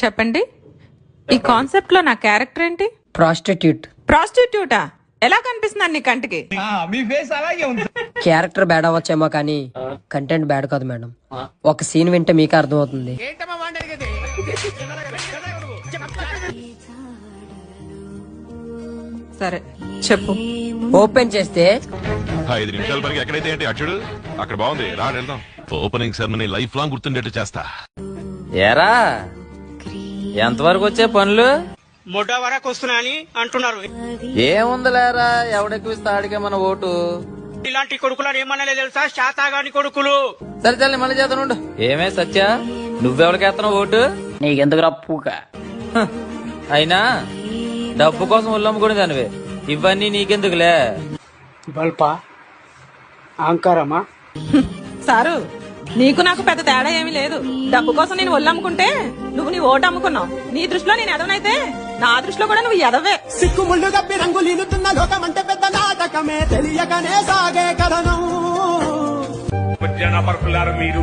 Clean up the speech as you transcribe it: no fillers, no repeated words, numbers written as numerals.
చెప్పండి, ఈ కాన్సెప్ట్ లో నా క్యారెక్టర్ ఏంటి? ప్రాస్టిట్యూట్. ప్రాస్టిట్యూటా? ఎలా కనిపిస్తున్నాను నీ కంటికి? మీ ఫేస్ అలాగే ఉంది. క్యారెక్టర్ బ్యాడ్ అవ్వచ్చేమో కానీ కంటెంట్ బ్యాడ్ కాదు మేడం. ఒక సీన్ వింటే మీకు అర్థమవుతుంది. సరే చెప్పు. ఓపెన్ చేస్తే 5 నిమిషాల వరకు ఎక్కడైతే ఏంటి అచ్చుడు అక్కడ బాగుంది, రా వెళ్దాం. ఓపెనింగ్ సెరమనీ లైఫ్ లాంగ్ గుర్తుండేట్టు చేస్తా. ఏరా ఎంతవరకు వచ్చే పనులు? మొట వరకు వస్తున్నాయని అంటున్నారు. ఏముందిలేరా, ఎవడెక్కిస్తే ఆడికే మన ఓటు. ఇలాంటి కొడుకులను ఏమన్నా తెలుసా? శాతాగాని కొడుకులు. సరే చల్లి మళ్ళీ చేతనుండు. ఏమే సత్య, నువ్వెవడికేస్తున్నావు ఓటు? నీకెందుకు రప్పుక. అయినా డబ్బు కోసం ఉల్లమ్ముకుని దానివే, ఇవన్నీ నీకెందుకులే. బల్పా అహంకారమా? సారు, నీకు నాకు పెద్ద తేడా ఏమీ లేదు. డబ్బు కోసం నేను ఒళ్ళమ్ముకుంటే నువ్వు నీ ఓటు అమ్ముకున్నావు. నీ దృష్టిలో నేను ఎదవనైతే నా దృష్టిలో కూడా నువ్వు ఎదవే. సిక్కుముళ్ళు గప్పి రంగులీనుతున్న లోకం అంటే పెద్ద నాటకమే, తెలియకనే సాగే కథనం. జన పరుకులారు మీరు